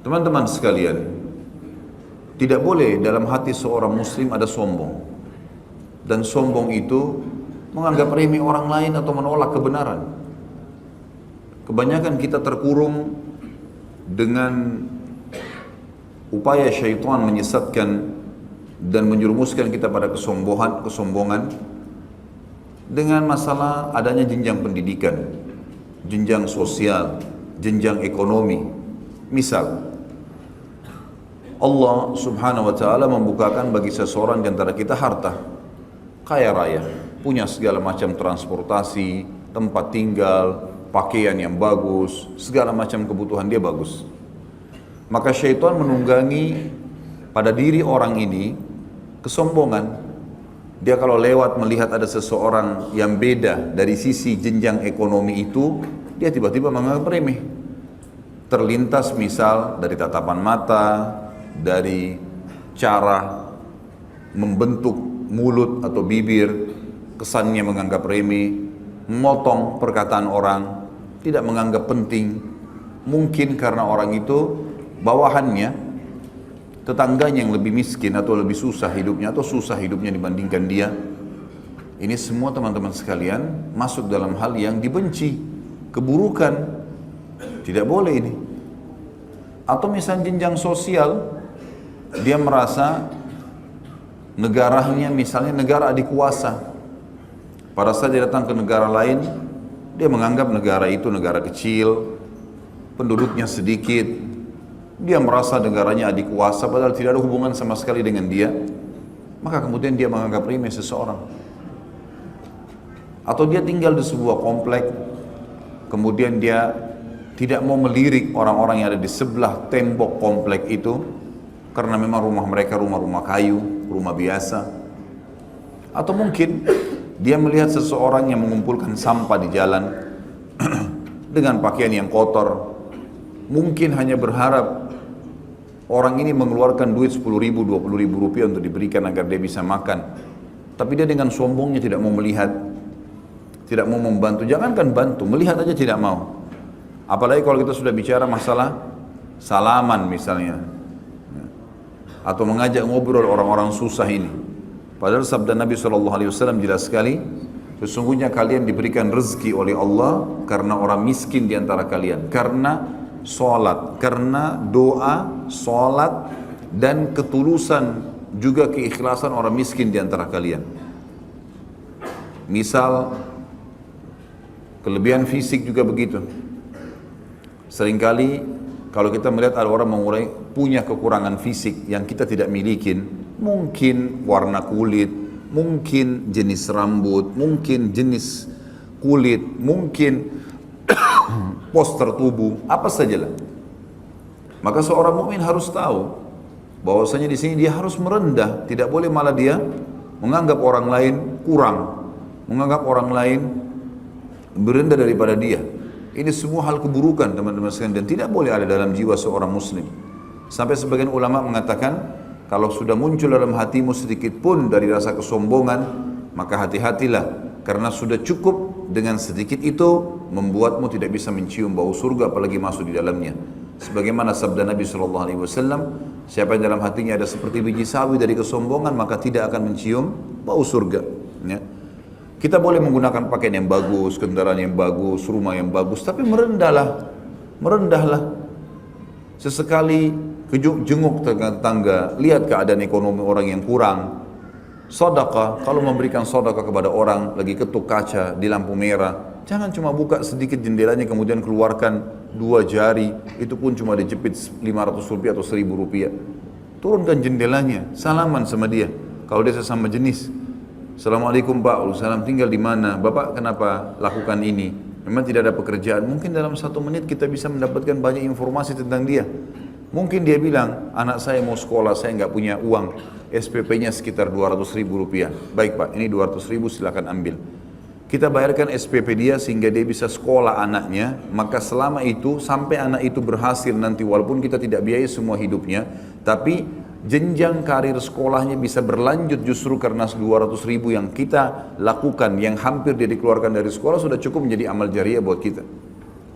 Teman-teman sekalian, tidak boleh dalam hati seorang muslim ada sombong. Dan sombong itu menganggap remeh orang lain atau menolak kebenaran. Kebanyakan kita terkurung dengan upaya syaitan menyesatkan dan menjerumuskan kita pada kesombongan dengan masalah adanya jenjang pendidikan, jenjang sosial, jenjang ekonomi. Misal, Allah subhanahu wa ta'ala membukakan bagi seseorang di antara kita harta, kaya raya, punya segala macam transportasi, tempat tinggal, pakaian yang bagus, segala macam kebutuhan dia bagus. Maka syaitan menunggangi pada diri orang ini kesombongan. Dia kalau lewat melihat ada seseorang yang beda dari sisi jenjang ekonomi itu, dia tiba-tiba menganggap remeh. Terlintas misal dari tatapan mata, dari cara membentuk mulut atau bibir, kesannya menganggap remeh, memotong perkataan orang, tidak menganggap penting. Mungkin karena orang itu bawahannya, tetangganya yang lebih miskin atau lebih susah hidupnya atau susah hidupnya dibandingkan dia. Ini semua teman-teman sekalian masuk dalam hal yang dibenci, keburukan. Tidak boleh ini. Atau misalnya jenjang sosial, dia merasa negaranya misalnya negara adik kuasa. Pada saat dia datang ke negara lain, dia menganggap negara itu negara kecil, penduduknya sedikit. Dia merasa negaranya adik kuasa padahal tidak ada hubungan sama sekali dengan dia. Maka kemudian dia menganggap remeh seseorang. Atau dia tinggal di sebuah komplek, kemudian dia tidak mau melirik orang-orang yang ada di sebelah tembok komplek itu, karena memang rumah mereka rumah-rumah kayu, rumah biasa. Atau mungkin dia melihat seseorang yang mengumpulkan sampah di jalan dengan pakaian yang kotor, mungkin hanya berharap orang ini mengeluarkan duit 10 ribu, 20 ribu rupiah untuk diberikan agar dia bisa makan. Tapi dia dengan sombongnya tidak mau melihat, tidak mau membantu. Jangankan bantu, melihat aja tidak mau. Apalagi kalau kita sudah bicara masalah salaman misalnya, atau mengajak ngobrol orang-orang susah ini. Padahal sabda Nabi SAW jelas sekali, sesungguhnya kalian diberikan rezeki oleh Allah karena orang miskin di antara kalian, karena sholat, karena doa, sholat, dan ketulusan juga keikhlasan orang miskin di antara kalian. Misal, kelebihan fisik juga begitu. Seringkali kalau kita melihat ada orang punya kekurangan fisik yang kita tidak miliki, mungkin warna kulit, mungkin jenis rambut, mungkin jenis kulit, mungkin poster tubuh, apa sajalah. Maka seorang mukmin harus tahu bahwasanya di sini dia harus merendah, tidak boleh malah dia menganggap orang lain kurang, menganggap orang lain berendah daripada dia. Ini semua hal keburukan teman-teman sekalian dan tidak boleh ada dalam jiwa seorang muslim. Sampai sebagian ulama mengatakan kalau sudah muncul dalam hatimu sedikit pun dari rasa kesombongan, maka hati-hatilah karena sudah cukup dengan sedikit itu membuatmu tidak bisa mencium bau surga apalagi masuk di dalamnya. Sebagaimana sabda Nabi SAW, siapa yang dalam hatinya ada seperti biji sawi dari kesombongan maka tidak akan mencium bau surga. Ya. Kita boleh menggunakan pakaian yang bagus, kendaraan yang bagus, rumah yang bagus, tapi merendahlah. Sesekali jenguk tetangga, lihat keadaan ekonomi orang yang kurang. Sedekah, kalau memberikan sedekah kepada orang lagi ketuk kaca di lampu merah, jangan cuma buka sedikit jendelanya kemudian keluarkan 2 jari, itu pun cuma dijepit 500 rupiah atau 1000 rupiah. Turunkan jendelanya, salaman sama dia. Kalau dia sesama jenis, Assalamualaikum Pak, salam, tinggal di mana? Bapak kenapa lakukan ini? Memang tidak ada pekerjaan. Mungkin dalam 1 menit kita bisa mendapatkan banyak informasi tentang dia. Mungkin dia bilang, anak saya mau sekolah, saya nggak punya uang. SPP-nya sekitar 200 ribu rupiah. Baik Pak, ini 200 ribu silakan ambil. Kita bayarkan SPP dia sehingga dia bisa sekolah anaknya. Maka selama itu, sampai anak itu berhasil nanti, walaupun kita tidak biayai semua hidupnya, tapi jenjang karir sekolahnya bisa berlanjut justru karena 200 ribu yang kita lakukan, yang hampir dia dikeluarkan dari sekolah sudah cukup menjadi amal jariah buat kita.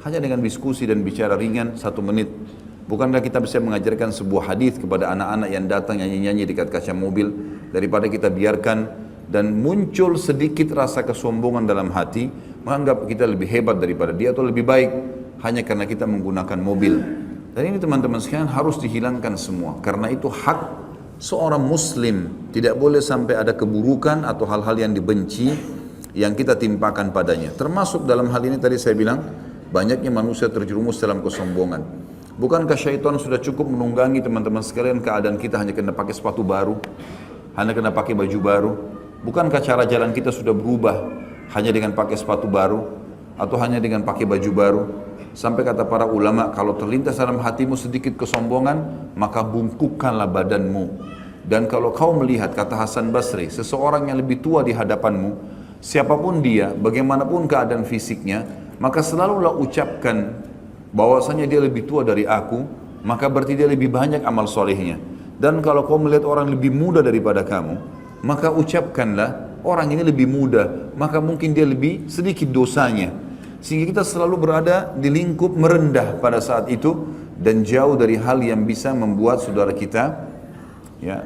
Hanya dengan diskusi dan bicara ringan 1 menit. Bukankah kita bisa mengajarkan sebuah hadis kepada anak-anak yang datang nyanyi-nyanyi dekat kaca mobil, daripada kita biarkan dan muncul sedikit rasa kesombongan dalam hati, menganggap kita lebih hebat daripada dia atau lebih baik hanya karena kita menggunakan mobil. Dan ini teman-teman sekalian harus dihilangkan semua, karena itu hak seorang muslim. Tidak boleh sampai ada keburukan atau hal-hal yang dibenci yang kita timpakan padanya. Termasuk dalam hal ini tadi saya bilang, banyaknya manusia terjerumus dalam kesombongan. Bukankah syaitan sudah cukup menunggangi teman-teman sekalian keadaan kita hanya kena pakai sepatu baru, hanya kena pakai baju baru? Bukankah cara jalan kita sudah berubah hanya dengan pakai sepatu baru atau hanya dengan pakai baju baru? Sampai kata para ulama, kalau terlintas dalam hatimu sedikit kesombongan, maka bungkukkanlah badanmu. Dan kalau kau melihat, kata Hasan Basri, seseorang yang lebih tua di hadapanmu, siapapun dia, bagaimanapun keadaan fisiknya, maka selalulah ucapkan bahwasanya dia lebih tua dari aku, maka berarti dia lebih banyak amal solehnya. Dan kalau kau melihat orang lebih muda daripada kamu, maka ucapkanlah orang ini lebih muda, maka mungkin dia lebih sedikit dosanya. Sehingga kita selalu berada di lingkup merendah pada saat itu, dan jauh dari hal yang bisa membuat saudara kita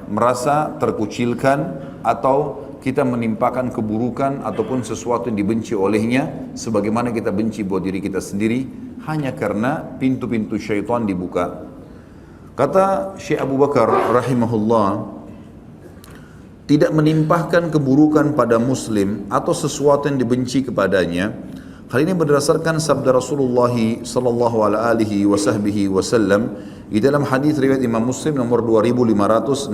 merasa terkucilkan, atau kita menimpakan keburukan ataupun sesuatu yang dibenci olehnya, sebagaimana kita benci buat diri kita sendiri, hanya karena pintu-pintu syaitan dibuka. Kata Syekh Abu Bakar rahimahullah, tidak menimpahkan keburukan pada muslim atau sesuatu yang dibenci kepadanya. Hal ini berdasarkan sabda Rasulullah sallallahu alaihi wasallam di dalam hadis riwayat Imam Muslim nomor 2564.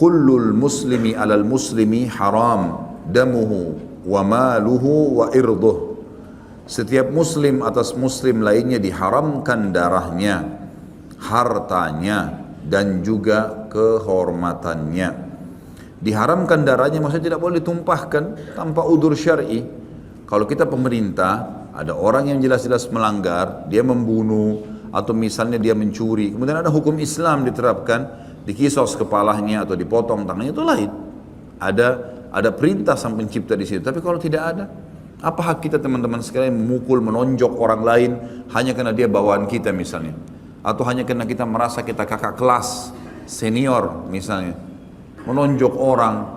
Kullul muslimi alal muslimi haram damuhu wa maluhu wa irduh. Setiap muslim atas muslim lainnya diharamkan darahnya, hartanya, dan juga kehormatannya. Diharamkan darahnya maksudnya tidak boleh ditumpahkan tanpa udzur syar'i. Kalau kita pemerintah, ada orang yang jelas-jelas melanggar, dia membunuh atau misalnya dia mencuri, kemudian ada hukum Islam diterapkan, dikisos kepalanya atau dipotong tangannya, itu lain. Ada perintah sang pencipta di situ. Tapi kalau tidak ada, apa hak kita teman-teman sekalian memukul, menonjok orang lain hanya karena dia bawaan kita misalnya, atau hanya karena kita merasa kita kakak kelas, senior misalnya, menonjok orang.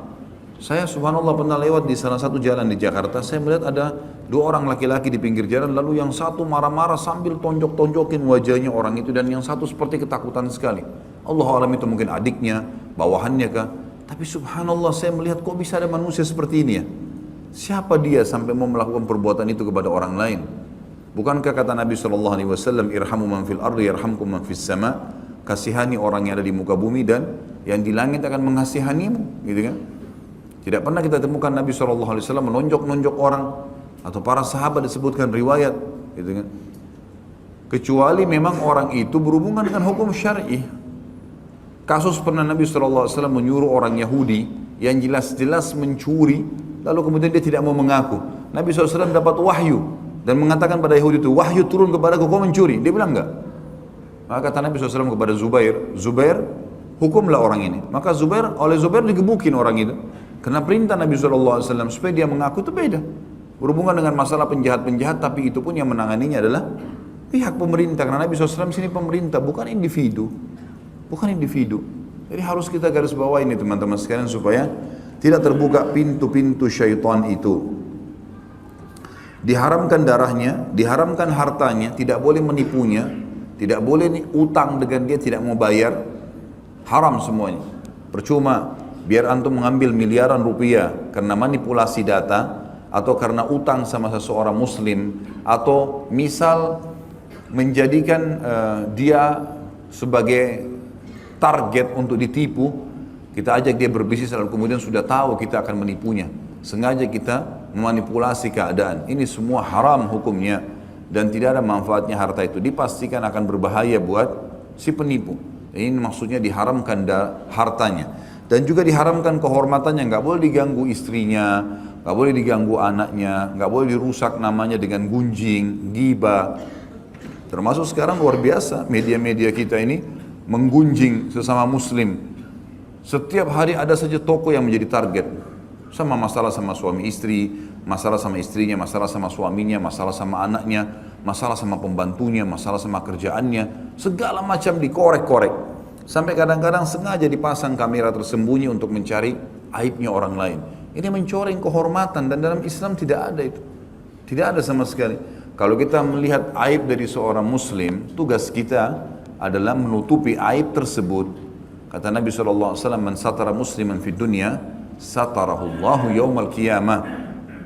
Saya subhanallah pernah lewat di salah satu jalan di Jakarta, saya melihat ada dua orang laki-laki di pinggir jalan, lalu yang satu marah-marah sambil tonjok-tonjokin wajahnya orang itu, dan yang satu seperti ketakutan sekali. Allah alam itu mungkin adiknya, bawahannya kah? Tapi subhanallah saya melihat kok bisa ada manusia seperti ini ya? Siapa dia sampai mau melakukan perbuatan itu kepada orang lain? Bukankah kata Nabi SAW, irhamu man fil ardi yarhamkum man fis sama, kasihani orang yang ada di muka bumi dan yang di langit akan mengasihanimu, gitu kan? Tidak pernah kita temukan Nabi SAW menonjok-nonjok orang, atau para sahabat disebutkan riwayat, gitu kan? Kecuali memang orang itu berhubungan dengan hukum syar'i. Kasus pernah Nabi SAW menyuruh orang Yahudi yang jelas-jelas mencuri, lalu kemudian dia tidak mau mengaku. Nabi SAW dapat wahyu dan mengatakan pada Yahudi itu, wahyu turun kepada kau mencuri. Dia bilang enggak. Maka kata Nabi SAW kepada Zubair, hukumlah orang ini. Maka oleh Zubair digebukin orang itu. Karena perintah Nabi SAW supaya dia mengaku itu beda. Berhubungan dengan masalah penjahat-penjahat, tapi itu pun yang menanganinya adalah pihak pemerintah. Karena Nabi SAW sini pemerintah, bukan individu. Bukan individu. Jadi harus kita garis bawah ini teman-teman sekalian, supaya tidak terbuka pintu-pintu syaitan itu. Diharamkan darahnya, diharamkan hartanya, tidak boleh menipunya, tidak boleh utang dengan dia tidak mau bayar. Haram semuanya. Percuma biar antum mengambil miliaran rupiah karena manipulasi data, atau karena utang sama seseorang muslim, atau misal menjadikan dia sebagai target untuk ditipu. Kita ajak dia berbisnis lalu kemudian sudah tahu kita akan menipunya, sengaja kita memanipulasi keadaan. Ini semua haram hukumnya, dan tidak ada manfaatnya harta itu, dipastikan akan berbahaya buat si penipu. Ini maksudnya diharamkan hartanya. Dan juga diharamkan kehormatannya, nggak boleh diganggu istrinya, nggak boleh diganggu anaknya, nggak boleh dirusak namanya dengan gunjing, ghibah. Termasuk sekarang luar biasa media-media kita ini menggunjing sesama muslim. Setiap hari ada saja toko yang menjadi target. Sama masalah sama suami istri, masalah sama istrinya, masalah sama suaminya, masalah sama anaknya. masalah sama pembantunya, masalah sama kerjaannya, segala macam dikorek-korek. Sampai kadang-kadang sengaja dipasang kamera tersembunyi untuk mencari aibnya orang lain. Ini mencoreng kehormatan dan dalam Islam tidak ada itu. Tidak ada sama sekali. Kalau kita melihat aib dari seorang muslim, tugas kita adalah menutupi aib tersebut. Kata Nabi SAW, "Man satara musliman fid dunya, satarahullahu yaumal qiyamah."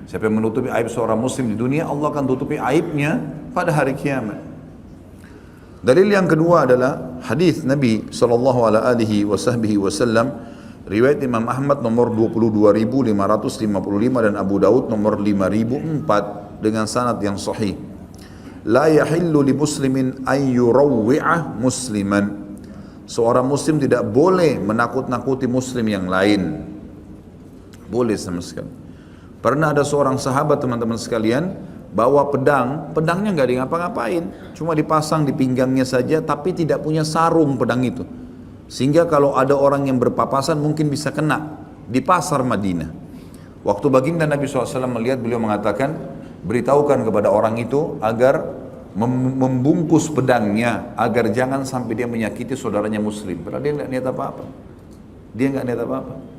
Siapa yang menutupi aib seorang muslim di dunia, Allah akan tutupi aibnya pada hari kiamat. Dalil yang kedua adalah hadis Nabi SAW, riwayat Imam Ahmad nomor 22.555 dan Abu Daud nomor 5.004 dengan sanad yang sahih. La yahillu li muslimin an yurawwi'a musliman. Seorang muslim tidak boleh menakut-nakuti muslim yang lain. Boleh sama sekali. Pernah ada seorang sahabat, teman-teman sekalian, bawa pedangnya nggak di ngapa-ngapain, cuma dipasang di pinggangnya saja, tapi tidak punya sarung pedang itu, sehingga kalau ada orang yang berpapasan mungkin bisa kena. Di pasar Madinah, waktu baginda Nabi SAW melihat, beliau mengatakan, beritahukan kepada orang itu agar membungkus pedangnya, agar jangan sampai dia menyakiti saudaranya muslim. Padahal dia nggak niat apa-apa. Dia nggak niat apa-apa.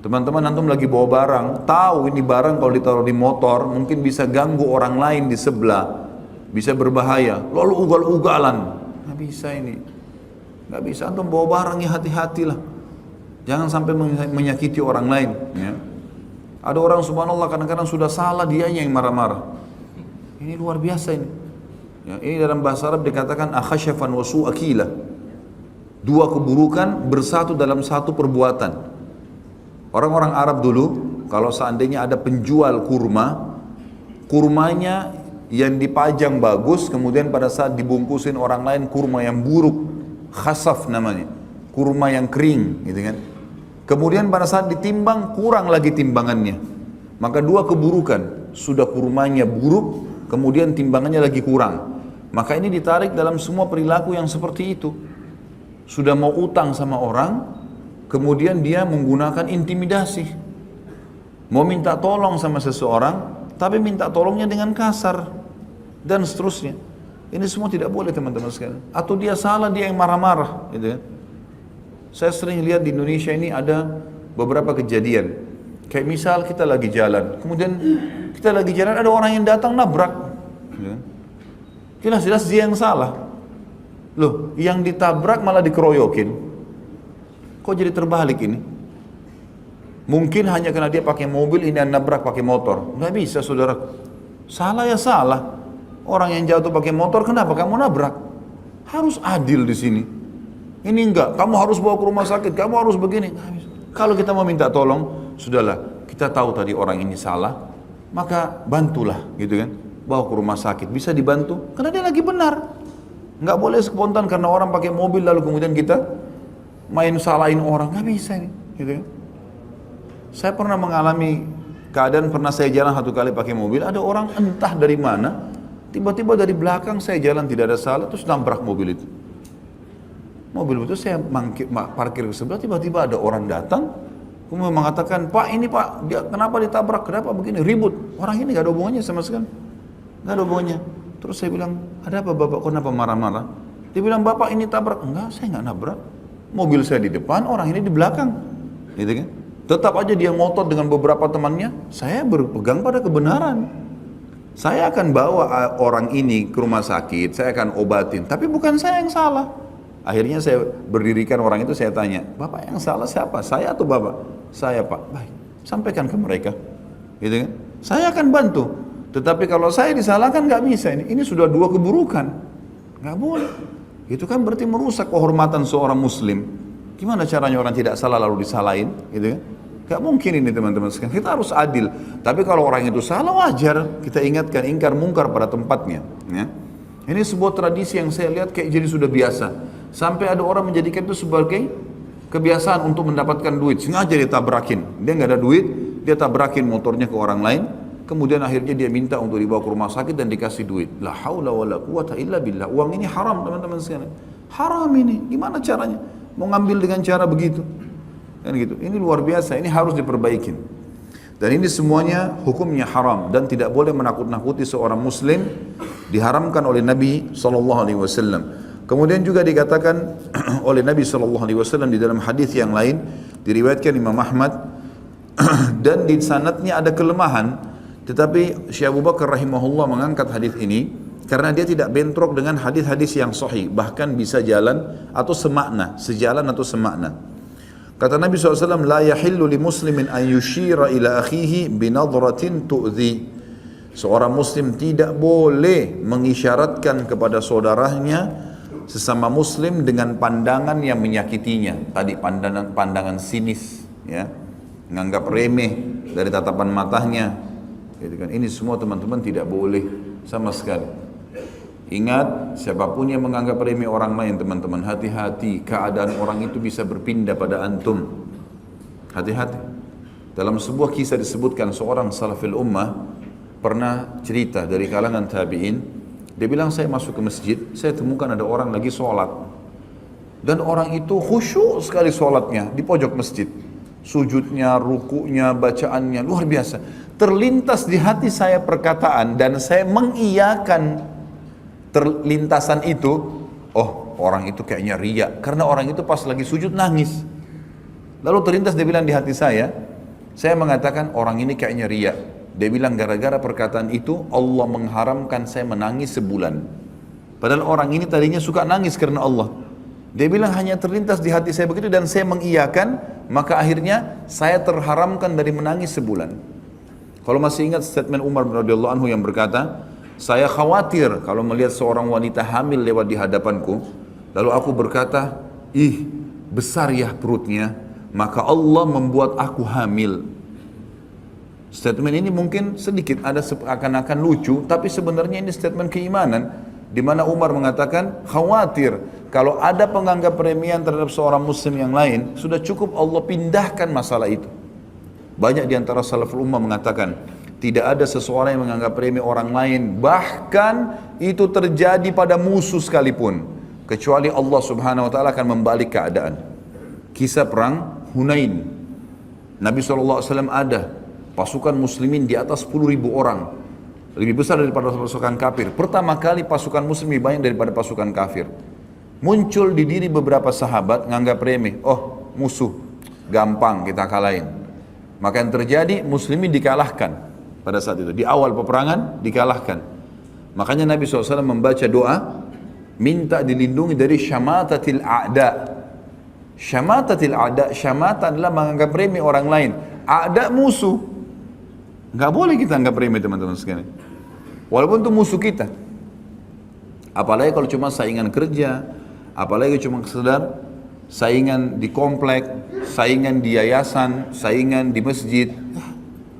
Teman-teman, antum lagi bawa barang, tahu ini barang kalau ditaruh di motor mungkin bisa ganggu orang lain di sebelah, bisa berbahaya, lalu ugal-ugalan. Nggak bisa ini, nggak bisa. Antum bawa barang ya hati-hatilah, jangan sampai menyakiti orang lain. Ya. Ada orang subhanallah kadang-kadang sudah salah, dia yang marah-marah. Ini luar biasa ini. Ya, ini dalam bahasa Arab dikatakan akhashafan wa su'akila. Dua keburukan bersatu dalam satu perbuatan. Orang-orang Arab dulu, kalau seandainya ada penjual kurma, kurmanya yang dipajang bagus, kemudian pada saat dibungkusin orang lain kurma yang buruk, khasaf namanya, kurma yang kering, gitu kan. Kemudian pada saat ditimbang kurang lagi timbangannya, maka dua keburukan, sudah kurmanya buruk, kemudian timbangannya lagi kurang. Maka ini ditarik dalam semua perilaku yang seperti itu. Sudah mau utang sama orang, kemudian dia menggunakan intimidasi, mau minta tolong sama seseorang, tapi minta tolongnya dengan kasar, dan seterusnya. Ini semua tidak boleh, teman-teman sekalian. Atau dia salah, dia yang marah-marah, gitu kan. Saya sering lihat di Indonesia ini ada beberapa kejadian. Kayak misal kita lagi jalan, kemudian kita lagi jalan ada orang yang datang nabrak, gitu kan. Jelas-jelas dia yang salah. Loh, yang ditabrak malah dikeroyokin. Kok jadi terbalik ini? Mungkin hanya karena dia pakai mobil, ini yang nabrak pakai motor. Nggak bisa, saudara. Salah ya salah. Orang yang jatuh pakai motor, kenapa kamu nabrak? Harus adil di sini. Ini enggak, kamu harus bawa ke rumah sakit, kamu harus begini. Kalau kita mau minta tolong, sudahlah, kita tahu tadi orang ini salah, maka bantulah, gitu kan. Bawa ke rumah sakit, bisa dibantu, karena dia lagi benar. Nggak boleh spontan karena orang pakai mobil lalu kemudian kita main salahin orang, nggak bisa ini, gitu kan. Saya pernah mengalami keadaan, pernah saya jalan satu kali pakai mobil, ada orang entah dari mana, tiba-tiba dari belakang saya jalan tidak ada salah, terus nabrak mobil itu. Mobil itu saya parkir ke sebelah, tiba-tiba ada orang datang, kemudian mengatakan, Pak ini Pak, dia kenapa ditabrak, kenapa begini, ribut. Orang ini nggak ada hubungannya sama sekali, nggak ada hubungannya. Terus saya bilang, ada apa Bapak, kenapa marah-marah? Dia bilang, Bapak ini tabrak. Enggak, saya nggak nabrak. Mobil saya di depan, orang ini di belakang, gitu kan? Tetap aja dia ngotot dengan beberapa temannya. Saya berpegang pada kebenaran. Saya akan bawa orang ini ke rumah sakit, saya akan obatin. Tapi bukan saya yang salah. Akhirnya saya berdirikan orang itu, saya tanya, Bapak yang salah siapa? Saya atau Bapak? Saya Pak. Baik, sampaikan ke mereka, gitu kan? Saya akan bantu. Tetapi kalau saya disalahkan nggak bisa ini. Ini sudah dua keburukan, nggak boleh. Itu kan berarti merusak kehormatan seorang muslim. Gimana caranya orang tidak salah lalu disalahin, gitu kan? Gak mungkin ini teman-teman sekalian. Kita harus adil. Tapi kalau orang itu salah wajar kita ingatkan, ingkar mungkar pada tempatnya. Ya. Ini sebuah tradisi yang saya lihat kayak jadi sudah biasa. Sampai ada orang menjadikan itu sebagai kebiasaan untuk mendapatkan duit. Sengaja dia tabrakin. Dia nggak ada duit, dia tabrakin motornya ke orang lain. Kemudian akhirnya dia minta untuk dibawa ke rumah sakit dan dikasih duit. La haula wala quwata illa billah. Uang ini haram teman-teman sekalian. Haram ini. Gimana caranya? Mau ngambil dengan cara begitu? Kan gitu. Ini luar biasa. Ini harus diperbaikin. Dan ini semuanya hukumnya haram dan tidak boleh menakut-nakuti seorang muslim diharamkan oleh Nabi SAW. Kemudian juga dikatakan oleh Nabi SAW di dalam hadis yang lain, diriwayatkan Imam Ahmad, dan di sanadnya ada kelemahan, tetapi Syekh Abu Bakar rahimahullah mengangkat hadis ini karena dia tidak bentrok dengan hadis-hadis yang sahih, bahkan bisa jalan atau semakna, sejalan atau semakna. Kata Nabi SAW, la yahillu li muslimin an yushira ila akhihi binadratin tu'zi. Seorang muslim tidak boleh mengisyaratkan kepada saudaranya sesama muslim dengan pandangan yang menyakitinya. Tadi pandangan sinis, ya, menganggap remeh dari tatapan matanya, gitu kan. Ini semua teman-teman tidak boleh sama sekali. Ingat, siapapun yang menganggap remeh orang lain, teman-teman, hati-hati, keadaan orang itu bisa berpindah pada antum. Hati-hati. Dalam sebuah kisah disebutkan seorang salafil ummah pernah cerita dari kalangan tabi'in. Dia bilang, saya masuk ke masjid, saya temukan ada orang lagi sholat, dan orang itu khusyuk sekali sholatnya di pojok masjid. Sujudnya, rukunya, bacaannya luar biasa. Terlintas di hati saya perkataan, dan saya mengiyakan terlintasan itu. Oh, orang itu kayaknya riya, karena orang itu pas lagi sujud nangis. Lalu terlintas, dia bilang di hati saya mengatakan orang ini kayaknya riya. Dia bilang, gara-gara perkataan itu Allah mengharamkan saya menangis sebulan. Padahal orang ini tadinya suka nangis karena Allah. Dia bilang hanya terlintas di hati saya begitu dan saya mengiyakan, maka akhirnya saya terharamkan dari menangis sebulan. Kalau masih ingat statement Umar radhiyallahu anhu yang berkata, saya khawatir kalau melihat seorang wanita hamil lewat di hadapanku, lalu aku berkata, ih, besar ya perutnya, maka Allah membuat aku hamil. Statement ini mungkin sedikit ada seakan-akan lucu, tapi sebenarnya ini statement keimanan, di mana Umar mengatakan khawatir kalau ada penganggap remeh terhadap seorang muslim yang lain, sudah cukup Allah pindahkan masalah itu. Banyak di antara salaful ummah mengatakan tidak ada seseorang yang menganggap remeh orang lain, bahkan itu terjadi pada musuh sekalipun, kecuali Allah Subhanahu wa taala akan membalik keadaan. Kisah perang Hunain, Nabi SAW ada pasukan muslimin di atas 10.000 orang, lebih besar daripada pasukan kafir. Pertama kali pasukan muslim lebih banyak daripada pasukan kafir. Muncul di diri beberapa sahabat nganggap remeh, oh musuh, gampang kita kalahin. Maka yang terjadi, muslimin dikalahkan pada saat itu. Di awal peperangan dikalahkan. Makanya Nabi SAW membaca doa, minta dilindungi dari syamatatil a'da. Syamatatil a'da, syamata adalah menganggap remeh orang lain. A'da musuh. Nggak boleh kita anggap remeh, teman-teman sekalian. Walaupun itu musuh kita. Apalagi kalau cuma saingan kerja, apalagi cuma sekedar saingan di komplek, saingan di yayasan, saingan di masjid.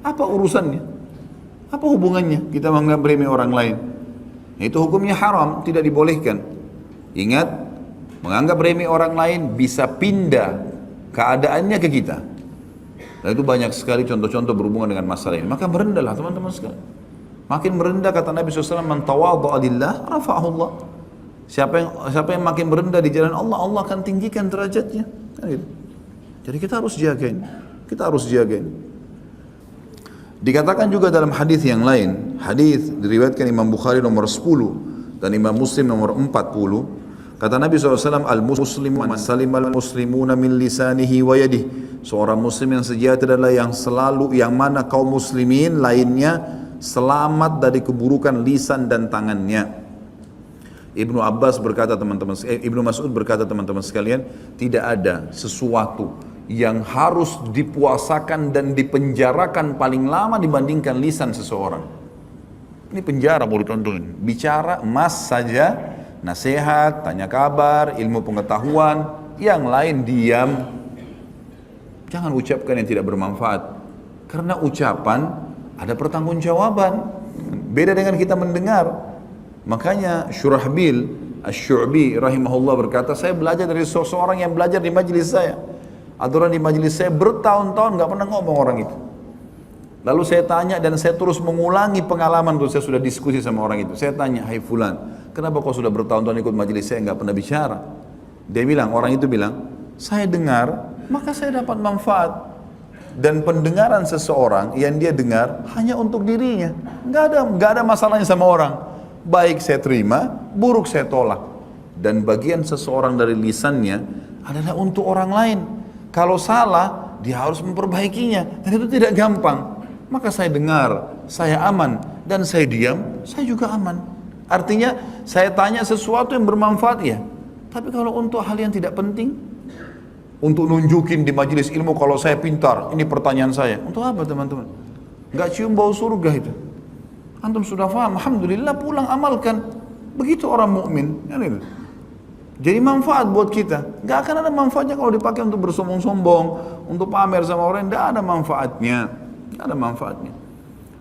Apa urusannya? Apa hubungannya kita menganggap remeh orang lain? Itu hukumnya haram, tidak dibolehkan. Ingat, menganggap remeh orang lain bisa pindah keadaannya ke kita. Nah, itu banyak sekali contoh-contoh berhubungan dengan masalah ini. Maka merendahlah teman-teman sekalian. Makin merendah, kata Nabi SAW, man tawadha'a lillah rafa'ahu Allah. Siapa yang makin merendah di jalan Allah, Allah akan tinggikan derajatnya. Kan gitu. Jadi kita harus jagain. Kita harus jagain. Dikatakan juga dalam hadis yang lain, hadis diriwayatkan Imam Bukhari nomor 10 dan Imam Muslim nomor 40. Kata Nabi SAW, al-muslimu man salimal muslimuna min lisanihi wa yadihi. Seorang muslim yang sejati adalah yang mana kaum muslimin lainnya selamat dari keburukan lisan dan tangannya. Ibnu Abbas berkata, Ibnu Mas'ud berkata, teman-teman sekalian, tidak ada sesuatu yang harus dipuasakan dan dipenjarakan paling lama dibandingkan lisan seseorang. Ini penjara boleh tonton. Bicara emas saja, nasihat, tanya kabar, ilmu pengetahuan, yang lain diam. Jangan ucapkan yang tidak bermanfaat. Karena ucapan ada pertanggungjawaban. Beda dengan kita mendengar. Makanya Syurahbil Asy-Syu'bi rahimahullah berkata, saya belajar dari seseorang yang belajar di majelis saya. Aturan di majelis saya bertahun-tahun gak pernah ngomong orang itu. Lalu saya tanya dan saya terus mengulangi pengalaman itu. Saya sudah diskusi sama orang itu. Saya tanya, hai fulan, kenapa kau sudah bertahun-tahun ikut majelis saya gak pernah bicara? Dia bilang, orang itu bilang, saya dengar, maka saya dapat manfaat. Dan pendengaran seseorang yang dia dengar hanya untuk dirinya, nggak ada masalahnya sama orang. baik saya terima, buruk saya tolak. Dan bagian seseorang dari lisannya adalah untuk orang lain. Kalau salah, dia harus memperbaikinya. Dan itu tidak gampang. Maka saya dengar, saya aman. Dan saya diam, saya juga aman. Artinya, saya tanya sesuatu yang bermanfaat ya. Tapi kalau untuk hal yang tidak penting, untuk nunjukin di majelis ilmu kalau saya pintar, ini pertanyaan saya. Untuk apa teman-teman? Gak cium bau surga itu. Antum sudah paham, alhamdulillah pulang amalkan. Begitu orang mukmin. Jadi manfaat buat kita. Gak akan ada manfaatnya kalau dipakai untuk bersombong-sombong, untuk pamer sama orang. Gak ada manfaatnya. Gak ada manfaatnya.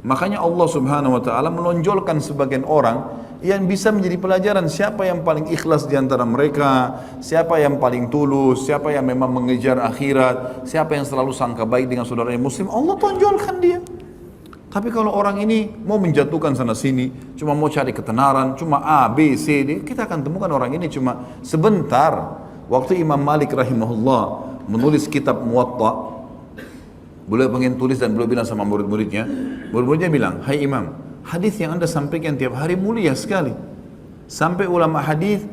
Makanya Allah Subhanahu Wa Taala menonjolkan sebagian orang yang bisa menjadi pelajaran siapa yang paling ikhlas di antara mereka, siapa yang paling tulus, siapa yang memang mengejar akhirat, siapa yang selalu sangka baik dengan saudaranya muslim. Allah tonjolkan dia. Tapi kalau orang ini mau menjatuhkan sana sini, cuma mau cari ketenaran, cuma A, B, C, D, kita akan temukan orang ini cuma sebentar. Waktu Imam Malik rahimahullah menulis kitab Muwatta, beliau pengen tulis dan beliau bilang sama murid-muridnya, murid-muridnya bilang, hai Imam, hadis yang anda sampaikan tiap hari mulia sekali. Sampai ulama hadis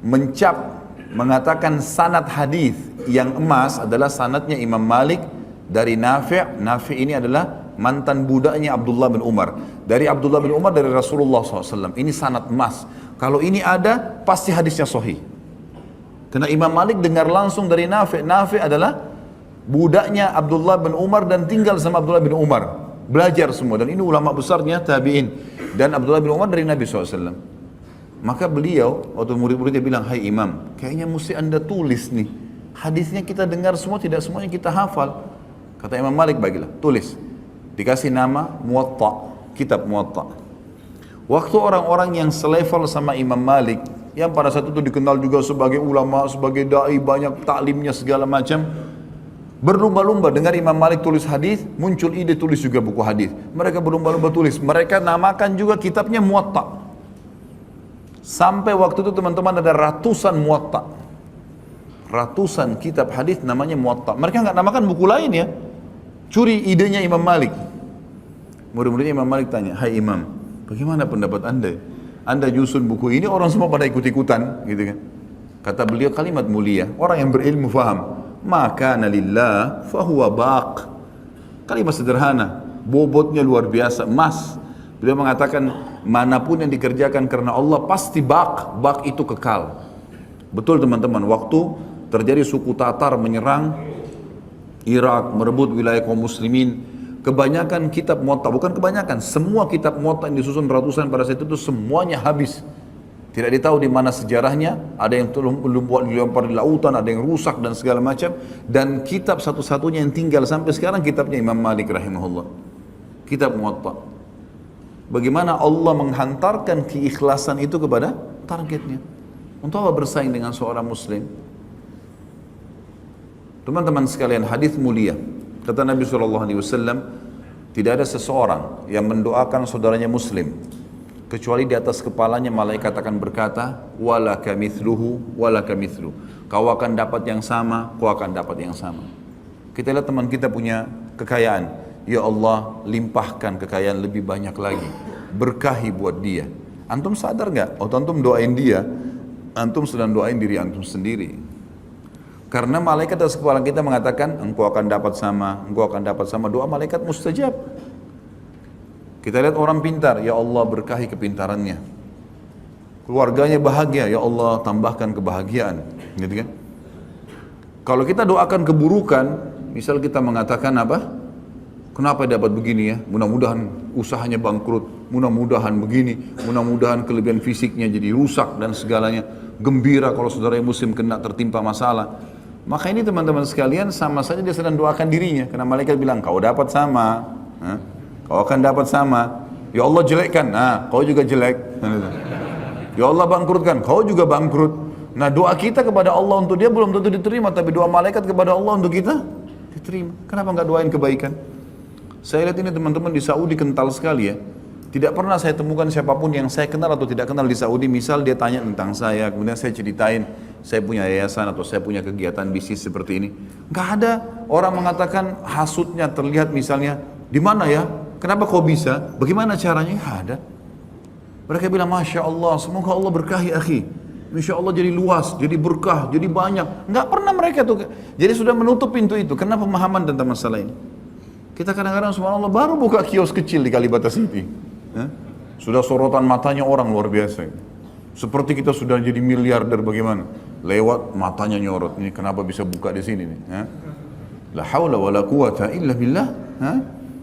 mencap, mengatakan sanad hadis yang emas adalah sanadnya Imam Malik dari Nafi'. Nafi' ini adalah mantan budaknya Abdullah bin Umar. Dari Abdullah bin Umar dari Rasulullah SAW. Ini sanad emas. Kalau ini ada, pasti hadisnya sahih. Karena Imam Malik dengar langsung dari Nafi'. Nafi' adalah budaknya Abdullah bin Umar dan tinggal sama Abdullah bin Umar. Belajar semua. Dan ini ulama besarnya tabi'in. Dan Abdullah bin Umar dari Nabi SAW. Maka beliau, waktu murid-muridnya bilang, hai Imam, kayaknya mesti anda tulis nih. Hadisnya kita dengar semua, tidak semuanya kita hafal. Kata Imam Malik, bagilah, tulis. Dikasih nama Muwatta, kitab Muwatta. Waktu orang-orang yang selevel sama Imam Malik, yang pada saat itu dikenal juga sebagai ulama, sebagai da'i, banyak taklimnya segala macam, berlumba-lumba dengar Imam Malik tulis hadis, muncul ide tulis juga buku hadis. Mereka berlumba-lumba tulis, mereka namakan juga kitabnya Muwatta. Sampai waktu itu teman-teman ada ratusan Muwatta, ratusan kitab hadis namanya Muwatta. Mereka nggak namakan buku lain ya, curi idenya Imam Malik. Murid-muridnya Imam Malik tanya, hai Imam, bagaimana pendapat anda? Anda nyusun buku ini, orang semua pada ikut-ikutan, gitu kan? Kata beliau kalimat mulia, orang yang berilmu faham, maka nalillah fahuwa baq. Kalimat sederhana, bobotnya luar biasa, emas. Beliau mengatakan, manapun yang dikerjakan karena Allah pasti baq. Baq itu kekal. Betul teman-teman, waktu terjadi suku Tatar menyerang Irak, merebut wilayah kaum muslimin, kebanyakan kitab Muwatta, bukan kebanyakan, semua kitab Muwatta yang disusun ratusan pada saat itu semuanya habis. Tidak ditahu di mana sejarahnya, ada yang dilempar di lautan, ada yang rusak dan segala macam. Dan kitab satu-satunya yang tinggal sampai sekarang kitabnya Imam Malik rahimahullah, kitab Muwatta. Bagaimana Allah menghantarkan keikhlasan itu kepada targetnya. Untuk apa bersaing dengan seorang muslim? Teman-teman sekalian, hadis mulia. Kata Nabi SAW, tidak ada seseorang yang mendoakan saudaranya muslim kecuali di atas kepalanya malaikat akan berkata, walaka mithluhu, walaka mithlu. Kau akan dapat yang sama, kau akan dapat yang sama. Kita lihat teman kita punya kekayaan, ya Allah limpahkan kekayaan lebih banyak lagi, berkahi buat dia. Antum sadar nggak? Waktu antum doain dia, antum sedang doain diri antum sendiri. Karena malaikat atas kepala kita mengatakan, engkau akan dapat sama, engkau akan dapat sama. Doa malaikat mustajab. Kita lihat orang pintar, ya Allah berkahi kepintarannya. Keluarganya bahagia, ya Allah tambahkan kebahagiaan. Gitu kan? Kalau kita doakan keburukan, misal kita mengatakan apa? Kenapa dapat begini ya? Mudah-mudahan usahanya bangkrut, mudah-mudahan begini, mudah-mudahan kelebihan fisiknya jadi rusak dan segalanya. Gembira kalau saudara muslim kena tertimpa masalah. Maka ini teman-teman sekalian sama saja dia sedang doakan dirinya. Karena malaikat bilang, kau dapat sama, kau akan dapat sama. Ya Allah jelekkan, nah kau juga jelek. Ya Allah bangkrutkan, kau juga bangkrut. Nah doa kita kepada Allah untuk dia belum tentu diterima, tapi doa malaikat kepada Allah untuk kita diterima. Kenapa nggak doain kebaikan? Saya lihat ini teman-teman di Saudi kental sekali ya. Tidak pernah saya temukan siapapun yang saya kenal atau tidak kenal di Saudi, misal dia tanya tentang saya, kemudian saya ceritain, saya punya yayasan atau saya punya kegiatan bisnis seperti ini. Nggak ada orang mengatakan hasutnya terlihat misalnya, di mana ya? Kenapa kau bisa? Bagaimana caranya? Nggak ada. Mereka bilang, Masya Allah, semoga Allah berkahi akhi. Insya Allah jadi luas, jadi berkah, jadi banyak. Nggak pernah mereka tuh. Jadi sudah menutup pintu itu. Karena pemahaman tentang masalah ini. Kita kadang-kadang subhanallah baru buka kios kecil di Kalibata City. Sudah sorotan matanya orang luar biasa. Seperti kita sudah jadi miliarder bagaimana? Lewat matanya nyorot. Ini kenapa bisa buka di sini nih? La haula wa la quwata illa billah.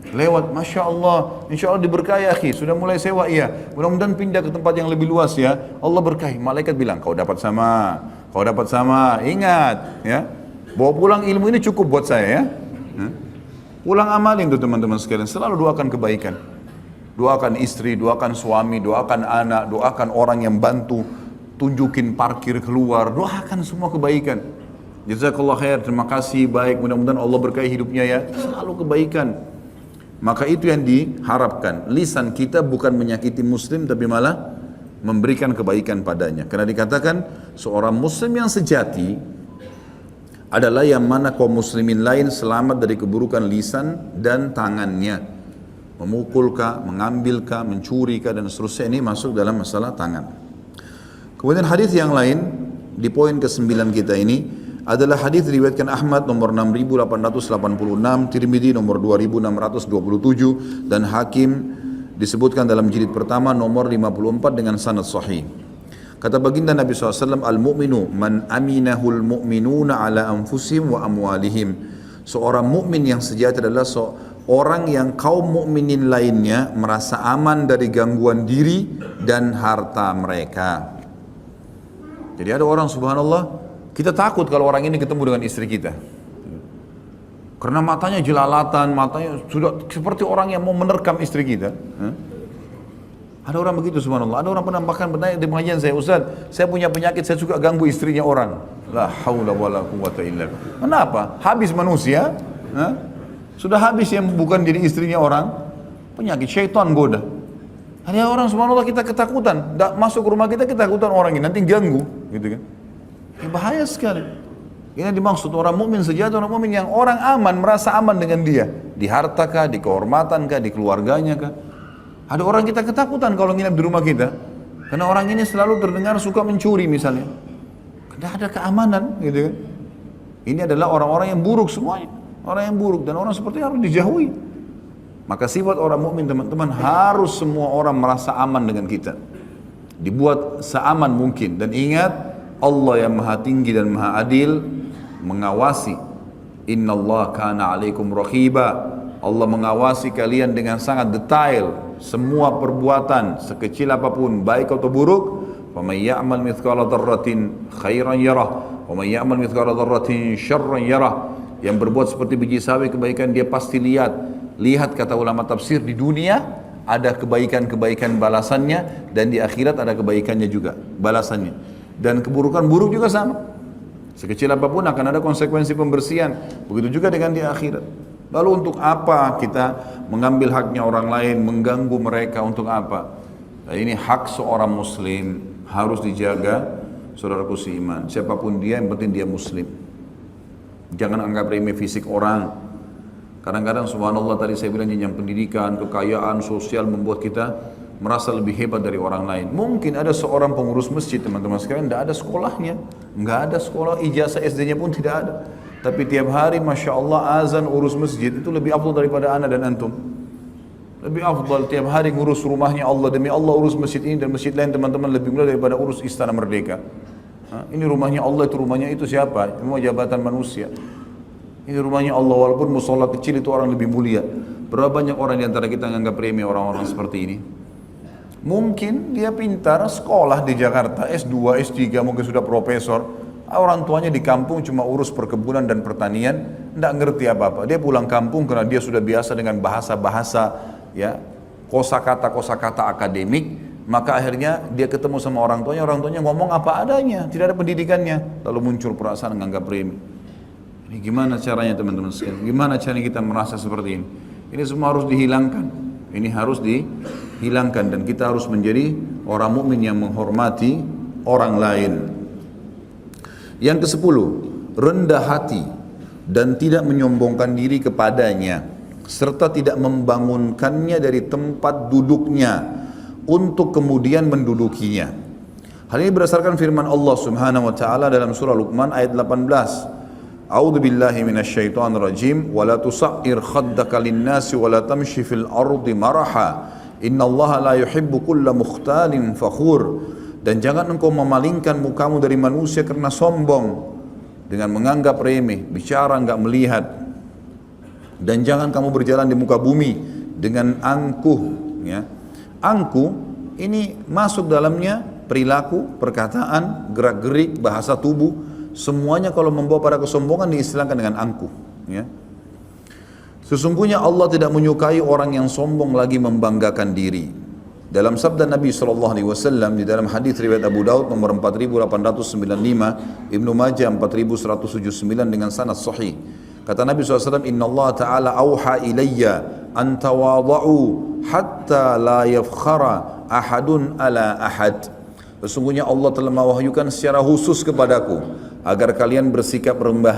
Lewat, Masya Allah, insya Allah diberkahi akhi, sudah mulai sewa iya, mudah-mudahan pindah ke tempat yang lebih luas ya, Allah berkahi. Malaikat bilang, kau dapat sama, ingat ya, bawa pulang ilmu ini cukup buat saya ya. Pulang amalin tuh teman-teman sekalian, selalu doakan kebaikan, doakan istri, doakan suami, doakan anak, doakan orang yang bantu, tunjukin parkir keluar, doakan semua kebaikan. Jazakallah khair, terima kasih, baik, mudah-mudahan Allah berkahi hidupnya ya, selalu kebaikan. Maka itu yang diharapkan. Lisan kita bukan menyakiti muslim, tapi malah memberikan kebaikan padanya. Karena dikatakan seorang muslim yang sejati adalah yang mana kaum muslimin lain selamat dari keburukan lisan dan tangannya. Memukulkah, mengambilkah, mencurikah dan seterusnya, ini masuk dalam masalah tangan. Kemudian hadis yang lain di poin ke-9 kita ini adalah hadis diriwayatkan Ahmad nomor 6886, Tirmidzi nomor 2627 dan Hakim disebutkan dalam jilid pertama nomor 54 dengan sanad sahih. Kata baginda Nabi SAW, al-mu'minu man aminahul mu'minuna ala anfusihim wa amwalihim. Seorang mukmin yang sejati adalah seorang yang kaum mukminin lainnya merasa aman dari gangguan diri dan harta mereka. Jadi ada orang subhanallah, kita takut kalau orang ini ketemu dengan istri kita. Karena matanya jelalatan, matanya sudah seperti orang yang mau menerkam istri kita. Ada orang begitu subhanallah. Ada orang pernah bahkan bertanya di pengajian saya, Ustaz, saya punya penyakit, saya suka ganggu istrinya orang. La haula wala quwata illa billah. Kenapa? Habis manusia, sudah habis yang bukan jadi istrinya orang, penyakit syaitan goda. Ada orang subhanallah kita ketakutan, masuk ke rumah kita ketakutan orang ini nanti ganggu, gitu kan? Ini bahaya sekali. Ini dimaksud orang mukmin sejati, orang mukmin yang orang aman, merasa aman dengan dia, di harta kah, di kehormatan kah, di keluarganya kah. Ada orang kita ketakutan kalau nginap di rumah kita, karena orang ini selalu terdengar suka mencuri misalnya. Tidak ada keamanan, gitu kan? Ini adalah orang-orang yang buruk semuanya, orang yang buruk dan orang seperti harus dijauhi. Maka sifat orang mukmin teman-teman harus semua orang merasa aman dengan kita, dibuat seaman mungkin. Dan ingat, Allah yang maha tinggi dan maha adil mengawasi. Innallaha kana alaikum raqiba. Allah mengawasi kalian dengan sangat detail semua perbuatan sekecil apapun baik atau buruk. Faman ya'mal mithqala dzarratin khairan yarah wa man ya'mal mithqala dzarratin syarran yarah. Yang berbuat seperti biji sawi kebaikan dia pasti lihat. Lihat kata ulama tafsir, di dunia ada kebaikan-kebaikan balasannya dan di akhirat ada kebaikannya juga balasannya. Dan keburukan buruk juga sama. Sekecil apapun akan ada konsekuensi pembersihan. Begitu juga dengan di akhirat. Lalu untuk apa kita mengambil haknya orang lain, mengganggu mereka, untuk apa? Nah, ini hak seorang muslim harus dijaga, saudaraku seiman. Siapapun dia, yang penting dia muslim. Jangan anggap remeh fisik orang. Kadang-kadang subhanallah tadi saya bilang jenjang pendidikan, kekayaan, sosial membuat kita merasa lebih hebat dari orang lain. Mungkin ada seorang pengurus masjid teman-teman sekalian, tidak ada sekolahnya, nggak ada sekolah, ijazah SD-nya pun tidak ada. Tapi tiap hari Masya Allah azan urus masjid itu lebih afdal daripada ana dan antum. Lebih afdal tiap hari ngurus rumahnya Allah, demi Allah urus masjid ini dan masjid lain teman-teman lebih mulia daripada urus Istana Merdeka. Ini rumahnya Allah, itu rumahnya itu siapa? Semua jabatan manusia. Ini rumahnya Allah, walaupun musola kecil itu orang lebih mulia. Berapa banyak orang di antara kita menganggap remeh orang-orang seperti ini? Mungkin dia pintar, sekolah di Jakarta, S2, S3, mungkin sudah profesor. Orang tuanya di kampung cuma urus perkebunan dan pertanian, tidak ngerti apa-apa. Dia pulang kampung karena dia sudah biasa dengan bahasa-bahasa, ya, kosakata akademik. Maka akhirnya dia ketemu sama orang tuanya ngomong apa adanya, tidak ada pendidikannya. Lalu muncul perasaan menganggap remeh. Ini gimana caranya teman-teman sekalian? Gimana caranya kita merasa seperti ini? Ini semua harus dihilangkan. Ini harus dihilangkan dan kita harus menjadi orang mukmin yang menghormati orang lain. Yang ke-10, rendah hati dan tidak menyombongkan diri kepadanya serta tidak membangunkannya dari tempat duduknya. untuk kemudian mendudukinya. Hal ini berdasarkan firman Allah Subhanahu wa taala dalam surah Luqman ayat 18. A'udzu billahi minasyaitonir rajim wa la tusa'ir khaddaka lin-nasi wa la tamshi fil ardi maraha innallaha la yuhibbu kulla mukhtalin fakhur. Dan jangan engkau memalingkan mukamu dari manusia karena sombong dengan menganggap remeh, bicara enggak melihat. Dan jangan kamu berjalan di muka bumi dengan angkuh, ya. Angkuh ini masuk dalamnya perilaku, perkataan, gerak-gerik, bahasa tubuh, semuanya kalau membawa pada kesombongan diistilahkan dengan angkuh, ya. Sesungguhnya Allah tidak menyukai orang yang sombong lagi membanggakan diri. Dalam sabda Nabi SAW di dalam hadis riwayat Abu Daud nomor 4895, Ibnu Majah 4179 dengan sanad sahih. Kata Nabi SAW, Inna Allah Ta'ala awha ilayya an tawada'u hatta la yafkhara ahadun ala ahad. Sesungguhnya Allah telah mewahyukan secara khusus kepadaku agar kalian bersikap rendah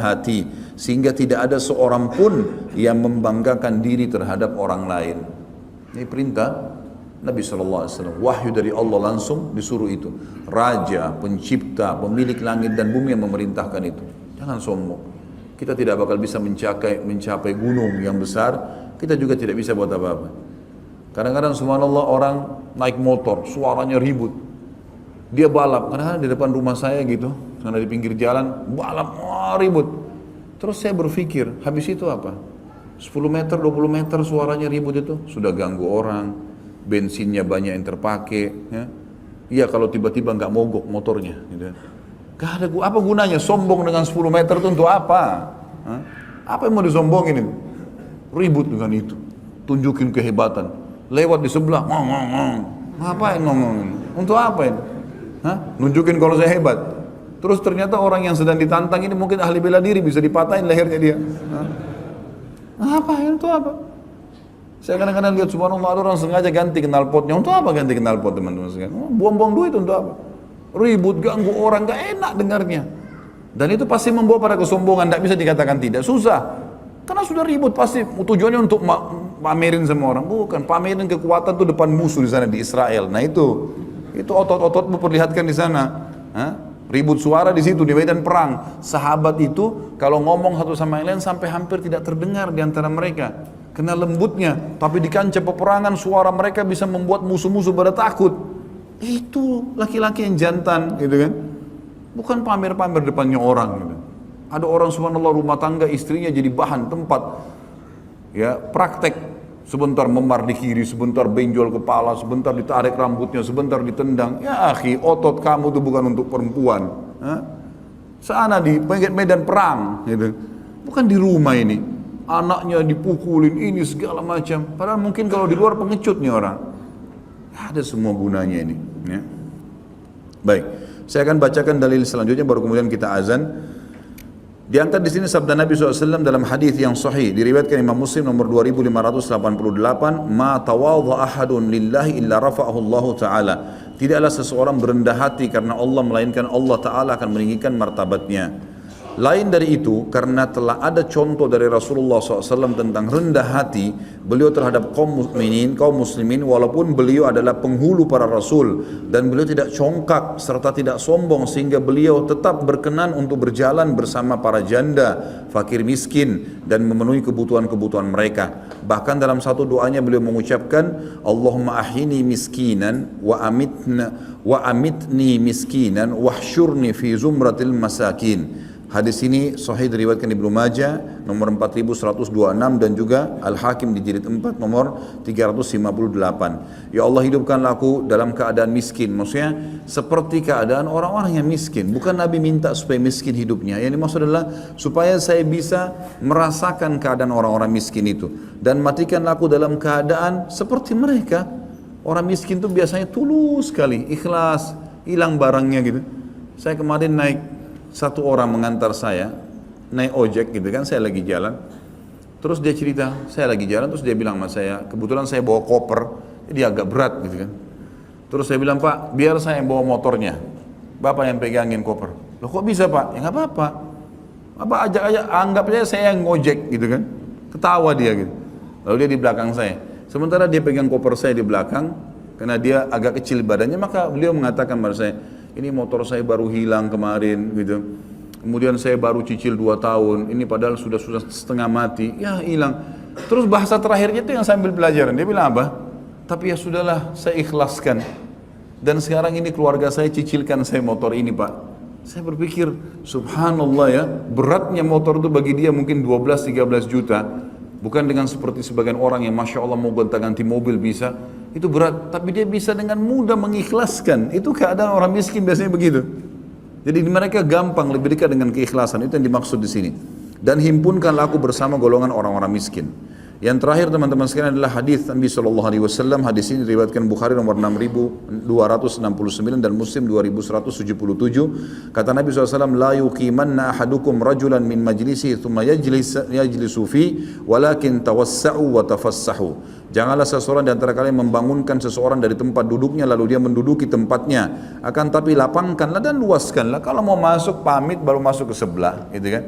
hati sehingga tidak ada seorang pun yang membanggakan diri terhadap orang lain. Ini perintah Nabi SAW, wahyu dari Allah langsung disuruh itu. Raja, pencipta, pemilik langit dan bumi yang memerintahkan itu. Jangan sombong. Kita tidak bakal bisa mencapai gunung yang besar, kita juga tidak bisa buat apa-apa. Kadang-kadang subhanallah orang naik motor, suaranya ribut. Dia balap, kadang-kadang di depan rumah saya gitu, karena di pinggir jalan, balap, wah ribut. Terus saya berpikir, habis itu apa? 10 meter, 20 meter suaranya ribut itu, sudah ganggu orang, bensinnya banyak yang terpakai. Iya kalau tiba-tiba nggak mogok motornya. Gitu. Gak ada apa gunanya, sombong dengan 10 meter itu untuk apa? Apa yang mau disombongin itu? Ribut dengan itu, tunjukin kehebatan. Lewat di sebelah, ngapain ngomongin? Untuk apa ini? Nunjukin kalau saya hebat. Terus ternyata orang yang sedang ditantang ini mungkin ahli bela diri, bisa dipatahin lehernya dia. Apa itu apa? Saya kadang-kadang lihat subhanallah ada orang sengaja ganti knalpotnya. Untuk apa ganti knalpot teman-teman sekalian? Buang-buang duit untuk apa? Ribut, ganggu orang, gak enak dengarnya. Dan itu pasti membawa pada kesombongan, tidak bisa dikatakan tidak. Susah. Karena sudah ribut pasti tujuannya untuk pamerin sama orang. Bukan, pamerin kekuatan tuh depan musuh di sana di Israel. Nah itu otot-otot memperlihatkan di sana. Ribut suara di situ di medan perang. Sahabat itu kalau ngomong satu sama yang lain sampai hampir tidak terdengar di antara mereka. Kena lembutnya, tapi di kancah peperangan suara mereka bisa membuat musuh-musuh pada takut. Itu laki-laki yang jantan, gitu kan? Bukan pamer-pamer depannya orang. Gitu. Ada orang subhanallah rumah tangga istrinya jadi bahan tempat, ya praktek. Sebentar memar di kiri, sebentar benjol kepala, sebentar ditarik rambutnya, sebentar ditendang. Ya akhi, otot kamu itu bukan untuk perempuan. Sana di medan perang, gitu. Bukan di rumah ini. Anaknya dipukulin ini segala macam. Padahal mungkin kalau di luar pengecut nih orang. Ada semua gunanya ini. Ya. Baik, saya akan bacakan dalil selanjutnya baru kemudian kita azan. Diangkat di sini sabda Nabi SAW dalam hadis yang sahih diriwayatkan Imam Muslim nomor 2588, ma tawadha ahadun lillahi illa rafa'ahu Allah Ta'ala. Tidaklah seseorang berendah hati karena Allah, melainkan Allah Ta'ala akan meninggikan martabatnya. Lain dari itu, karena telah ada contoh dari Rasulullah SAW tentang rendah hati beliau terhadap kaum mukminin, kaum muslimin, walaupun beliau adalah penghulu para rasul, dan beliau tidak congkak serta tidak sombong sehingga beliau tetap berkenan untuk berjalan bersama para janda, fakir miskin, dan memenuhi kebutuhan-kebutuhan mereka. Bahkan dalam satu doanya beliau mengucapkan, Allahumma ahini miskinan wa amitni miskinan wahsyurni fi zumratil masakin. Hadis ini sahih diriwayatkan Ibnu Majah nomor 4126 dan juga Al-Hakim di jilid 4 nomor 358. Ya Allah, hidupkanlah aku dalam keadaan miskin. Maksudnya seperti keadaan orang-orang yang miskin. Bukan Nabi minta supaya miskin hidupnya. Yang dimaksud adalah supaya saya bisa merasakan keadaan orang-orang miskin itu. Dan matikanlah aku dalam keadaan seperti mereka. Orang miskin itu biasanya tulus sekali, ikhlas, hilang barangnya gitu. Saya kemarin naik, satu orang mengantar saya naik ojek gitu kan, saya lagi jalan, terus dia cerita saya lagi jalan, terus dia bilang sama saya, kebetulan saya bawa koper, jadi agak berat gitu kan, terus saya bilang, Pak biar saya yang bawa motornya, Bapak yang pegangin koper. Loh kok bisa Pak? Ya nggak apa-apa, Bapak ajak aja, anggap aja saya yang ngojek gitu kan, ketawa dia gitu. Lalu dia di belakang saya Sementara dia pegang koper saya di belakang, karena dia agak kecil badannya, maka beliau mengatakan pada saya, ini motor saya baru hilang kemarin gitu. Kemudian saya baru cicil 2 tahun, ini padahal sudah setengah mati, ya hilang. Terus bahasa terakhirnya itu yang sambil pelajaran, dia bilang apa? Tapi ya sudahlah, saya ikhlaskan. Dan sekarang ini keluarga saya cicilkan saya motor ini Pak. Saya berpikir, subhanallah ya, beratnya motor itu bagi dia mungkin 12-13 juta. Bukan dengan seperti sebagian orang yang Masya Allah mau gonta-ganti mobil bisa. Itu berat, tapi dia bisa dengan mudah mengikhlaskan. Itu keadaan orang miskin biasanya begitu. Jadi mereka gampang, lebih dekat dengan keikhlasan. Itu yang dimaksud di sini. Dan himpunkanlah aku bersama golongan orang-orang miskin. Yang terakhir teman-teman sekalian adalah hadis Nabi SAW. Hadis ini diriwayatkan Bukhari nomor 6269 dan Muslim 2177. Kata Nabi SAW, la yuqimanna ahadukum rajulan min majlisi thumma yajlisu fi walakin tawassa'u wa tafassahu. Janganlah seseorang di antara kalian membangunkan seseorang dari tempat duduknya lalu dia menduduki tempatnya. Akan tapi lapangkanlah dan luaskanlah. Kalau mau masuk pamit baru masuk ke sebelah, gitu kan?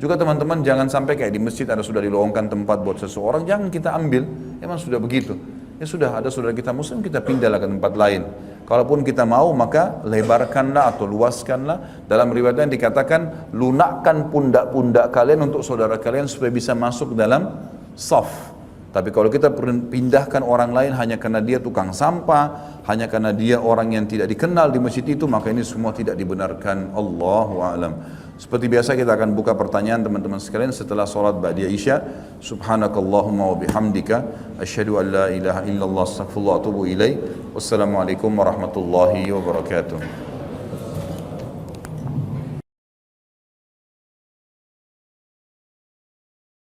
Juga teman-teman jangan sampai kayak di masjid ada sudah dilowongkan tempat buat seseorang, jangan kita ambil. Emang sudah begitu. Ya sudah, ada saudara kita muslim, kita pindahlah ke tempat lain. Kalaupun kita mau maka lebarkanlah atau luaskanlah. Dalam riwayat yang dikatakan lunakkan pundak-pundak kalian untuk saudara kalian supaya bisa masuk dalam saf. Tapi kalau kita pindahkan orang lain hanya karena dia tukang sampah, hanya karena dia orang yang tidak dikenal di masjid itu, maka ini semua tidak dibenarkan. Allahu a'lam. Seperti biasa kita akan buka pertanyaan teman-teman sekalian setelah sholat ba'da isya. Subhanakallahumma wa bihamdika asyhadu an la ilaha illallah astaghfirullah wa atubu ilaik. Wassalamualaikum warahmatullahi wabarakatuh.